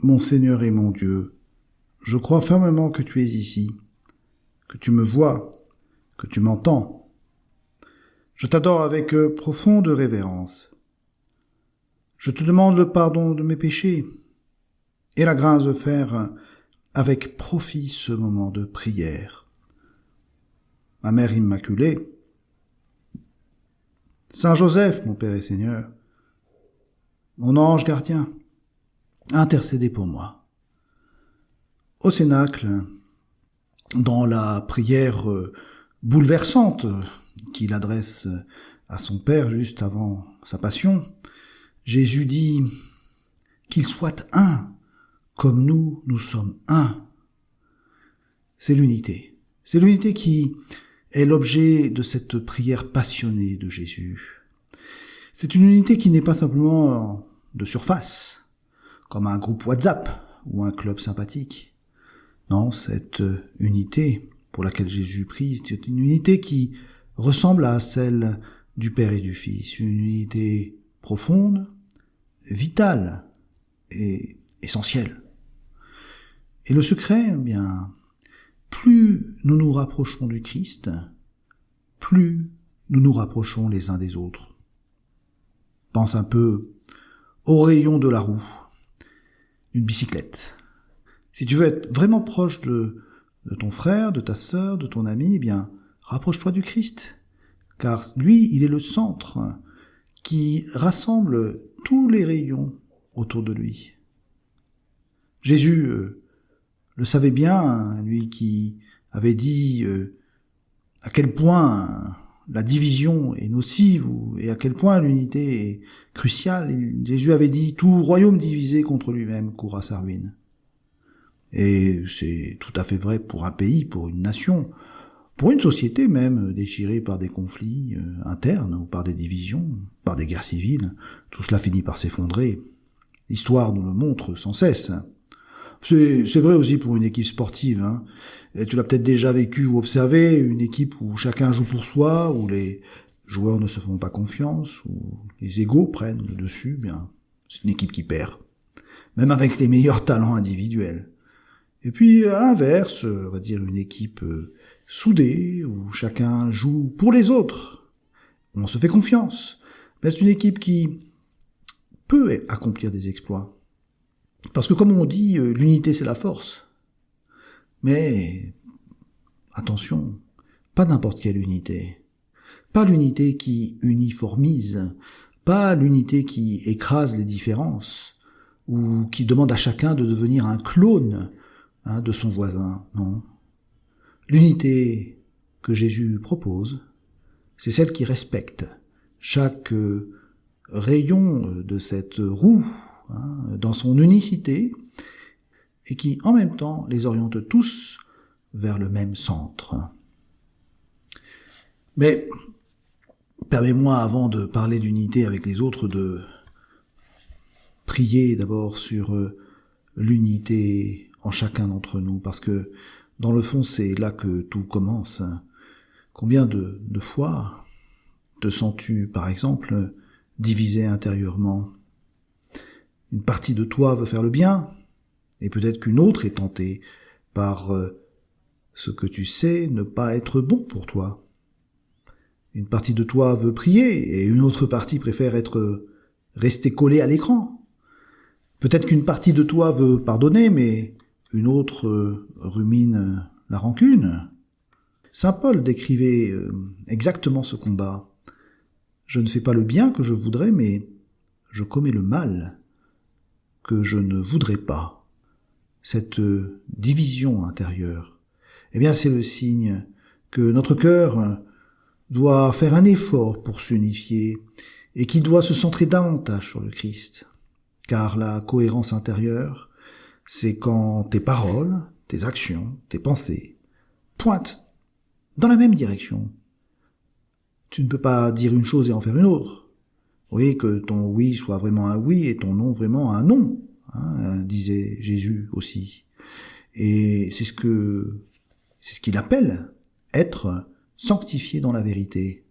Mon Seigneur et mon Dieu, je crois fermement que tu es ici, que tu me vois, que tu m'entends. Je t'adore avec profonde révérence. Je te demande le pardon de mes péchés et la grâce de faire avec profit ce moment de prière. Ma Mère Immaculée, Saint Joseph, mon Père et Seigneur, mon ange gardien, intercédez pour moi. Au Cénacle, dans la prière bouleversante qu'il adresse à son Père juste avant sa passion, Jésus dit qu'il soit un, comme nous sommes un. C'est l'unité. C'est l'unité qui est l'objet de cette prière passionnée de Jésus. C'est une unité qui n'est pas simplement de surface, comme un groupe WhatsApp ou un club sympathique. Non, cette unité pour laquelle Jésus prie, c'est une unité qui ressemble à celle du Père et du Fils, une unité profonde, vitale et essentielle. Et le secret, eh bien, plus nous nous rapprochons du Christ, plus nous nous rapprochons les uns des autres. Pense un peu au rayon de la roue d'une bicyclette. Si tu veux être vraiment proche de ton frère, de ta sœur, de ton ami, eh bien, rapproche-toi du Christ. Car lui, il est le centre qui rassemble tous les rayons autour de lui. Jésus le savait bien, lui qui avait dit à quel point la division est nocive et à quel point l'unité est cruciale. Jésus avait dit « Tout royaume divisé contre lui-même court à sa ruine ». Et c'est tout à fait vrai pour un pays, pour une nation, pour une société même déchirée par des conflits internes ou par des divisions, par des guerres civiles. Tout cela finit par s'effondrer. L'histoire nous le montre sans cesse. C'est vrai aussi pour une équipe sportive. Hein. Et tu l'as peut-être déjà vécu ou observé, une équipe où chacun joue pour soi, où les joueurs ne se font pas confiance, où les égos prennent le dessus, bien, c'est une équipe qui perd. Même avec les meilleurs talents individuels. Et puis, à l'inverse, on va dire une équipe soudée, où chacun joue pour les autres. On se fait confiance. Mais c'est une équipe qui peut accomplir des exploits. Parce que comme on dit, l'unité c'est la force. Mais, attention, pas n'importe quelle unité. Pas l'unité qui uniformise, pas l'unité qui écrase les différences, ou qui demande à chacun de devenir un clone de son voisin, non. L'unité que Jésus propose, c'est celle qui respecte chaque rayon de cette roue, dans son unicité, et qui, en même temps, les oriente tous vers le même centre. Mais, permets-moi, avant de parler d'unité avec les autres, de prier d'abord sur l'unité en chacun d'entre nous, parce que, dans le fond, c'est là que tout commence. Combien de fois te sens-tu, par exemple, divisé intérieurement ? Une partie de toi veut faire le bien, et peut-être qu'une autre est tentée par ce que tu sais ne pas être bon pour toi. Une partie de toi veut prier, et une autre partie préfère rester collée à l'écran. Peut-être qu'une partie de toi veut pardonner, mais une autre rumine la rancune. Saint Paul décrivait exactement ce combat. Je ne fais pas le bien que je voudrais, mais je commets le mal que je ne voudrais pas. Cette division intérieure, eh bien c'est le signe que notre cœur doit faire un effort pour s'unifier et qui doit se centrer davantage sur le Christ. Car la cohérence intérieure, c'est quand tes paroles, tes actions, tes pensées pointent dans la même direction. Tu ne peux pas dire une chose et en faire une autre. Oui, que ton oui soit vraiment un oui et ton non vraiment un non, disait Jésus aussi. Et c'est ce qu'il appelle être sanctifié dans la vérité.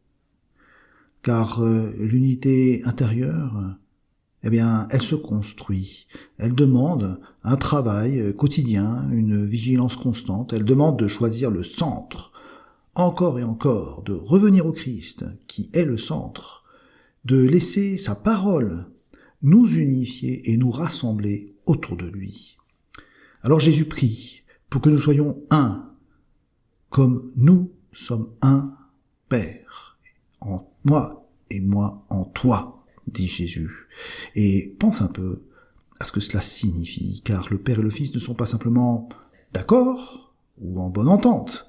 Car l'unité intérieure, eh bien, elle se construit. Elle demande un travail quotidien, une vigilance constante. Elle demande de choisir le centre, encore et encore, de revenir au Christ, qui est le centre, de laisser sa parole nous unifier et nous rassembler autour de lui. Alors Jésus prie pour que nous soyons un, comme nous sommes un, Père, en moi et moi en toi, dit Jésus. Et pense un peu à ce que cela signifie, car le Père et le Fils ne sont pas simplement d'accord ou en bonne entente,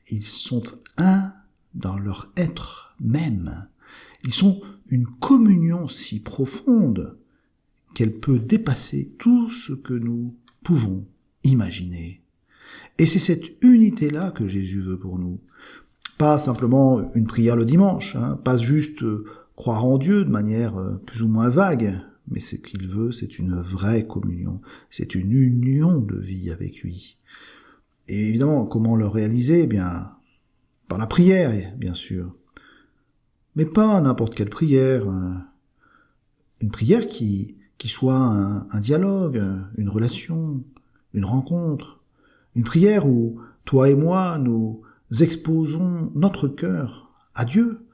ils sont un dans leur être même. Ils sont une communion si profonde qu'elle peut dépasser tout ce que nous pouvons imaginer. Et c'est cette unité-là que Jésus veut pour nous. Pas simplement une prière le dimanche, pas juste croire en Dieu de manière plus ou moins vague, mais ce qu'il veut, c'est une vraie communion, c'est une union de vie avec lui. Et évidemment, comment le réaliser ? Eh bien, par la prière, bien sûr. Mais pas n'importe quelle prière. Une prière qui soit un dialogue, une relation, une rencontre. Une prière où toi et moi, nous exposons notre cœur à Dieu,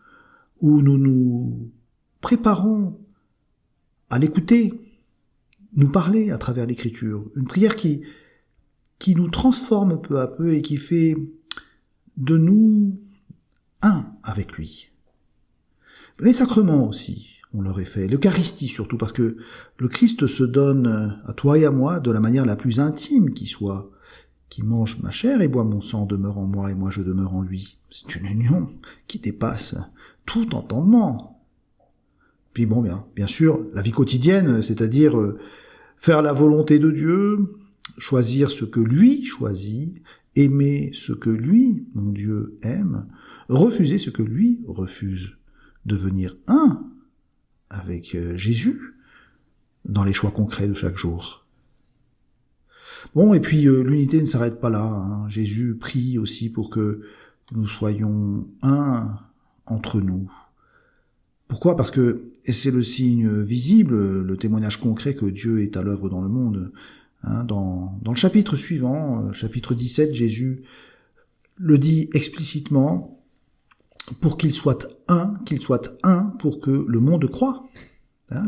où nous nous préparons à l'écouter, nous parler à travers l'Écriture. Une prière qui nous transforme peu à peu et qui fait de nous un avec lui. Les sacrements aussi, on leur est fait. L'Eucharistie surtout, parce que le Christ se donne à toi et à moi de la manière la plus intime qui soit. Qui mange ma chair et boit mon sang demeure en moi et moi je demeure en lui. C'est une union qui dépasse tout entendement. Puis bon, bien sûr, la vie quotidienne, c'est-à-dire faire la volonté de Dieu, choisir ce que lui choisit, aimer ce que lui, mon Dieu, aime, refuser ce que lui refuse, devenir un avec Jésus dans les choix concrets de chaque jour. Bon, et puis l'unité ne s'arrête pas là. Jésus prie aussi pour que nous soyons un entre nous. Pourquoi ? Parce que c'est le signe visible, le témoignage concret que Dieu est à l'œuvre dans le monde. Dans le chapitre suivant, chapitre 17, Jésus le dit explicitement, pour qu'il soit un pour que le monde croie.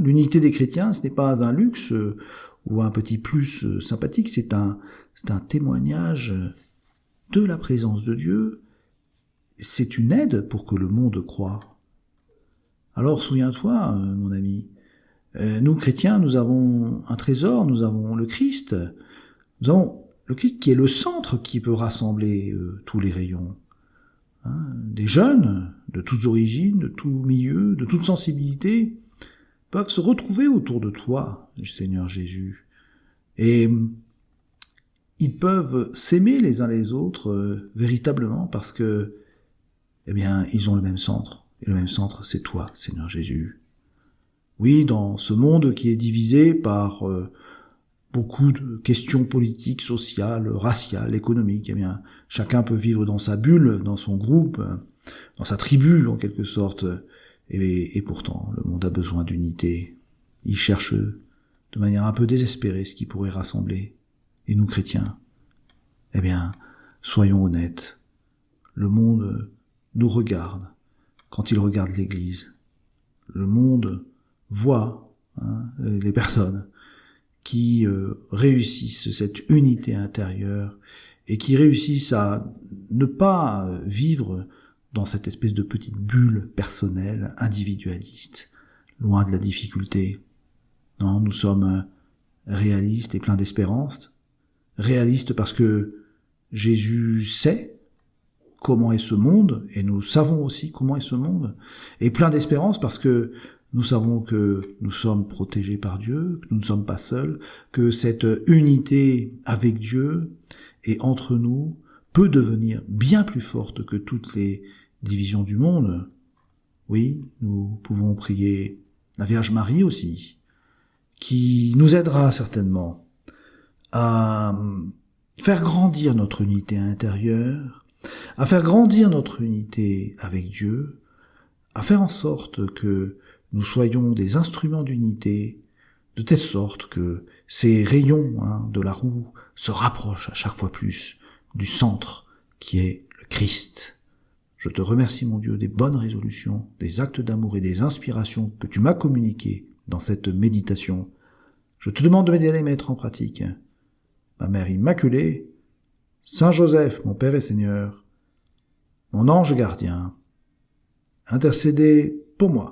L'unité des chrétiens, ce n'est pas un luxe ou un petit plus sympathique, c'est un témoignage de la présence de Dieu, c'est une aide pour que le monde croie. Alors souviens-toi, mon ami, nous chrétiens, nous avons un trésor, nous avons le Christ, qui est le centre qui peut rassembler tous les rayons. Des jeunes, de toutes origines, de tout milieu, de toute sensibilité, peuvent se retrouver autour de toi, Seigneur Jésus, et ils peuvent s'aimer les uns les autres véritablement parce que, eh bien, ils ont le même centre, et le même centre, c'est toi, Seigneur Jésus. Oui, dans ce monde qui est divisé par beaucoup de questions politiques, sociales, raciales, économiques, eh bien, chacun peut vivre dans sa bulle, dans son groupe, dans sa tribu, en quelque sorte. Et pourtant, le monde a besoin d'unité. Il cherche de manière un peu désespérée ce qui pourrait rassembler. Et nous, chrétiens, eh bien, soyons honnêtes. Le monde nous regarde quand il regarde l'Église. Le monde voit les personnes qui réussissent cette unité intérieure et qui réussissent à ne pas vivre dans cette espèce de petite bulle personnelle, individualiste, loin de la difficulté. Non, nous sommes réalistes et pleins d'espérance. Réalistes parce que Jésus sait comment est ce monde, et nous savons aussi comment est ce monde. Et pleins d'espérance parce que nous savons que nous sommes protégés par Dieu, que nous ne sommes pas seuls, que cette unité avec Dieu et entre nous peut devenir bien plus forte que toutes les divisions du monde. Oui, nous pouvons prier la Vierge Marie aussi, qui nous aidera certainement à faire grandir notre unité intérieure, à faire grandir notre unité avec Dieu, à faire en sorte que nous soyons des instruments d'unité de telle sorte que ces rayons de la roue se rapprochent à chaque fois plus du centre qui est le Christ. Je te remercie, mon Dieu, des bonnes résolutions, des actes d'amour et des inspirations que tu m'as communiquées dans cette méditation. Je te demande de m'aider à les mettre en pratique. Ma Mère Immaculée, Saint Joseph, mon Père et Seigneur, mon ange gardien, intercédez pour moi.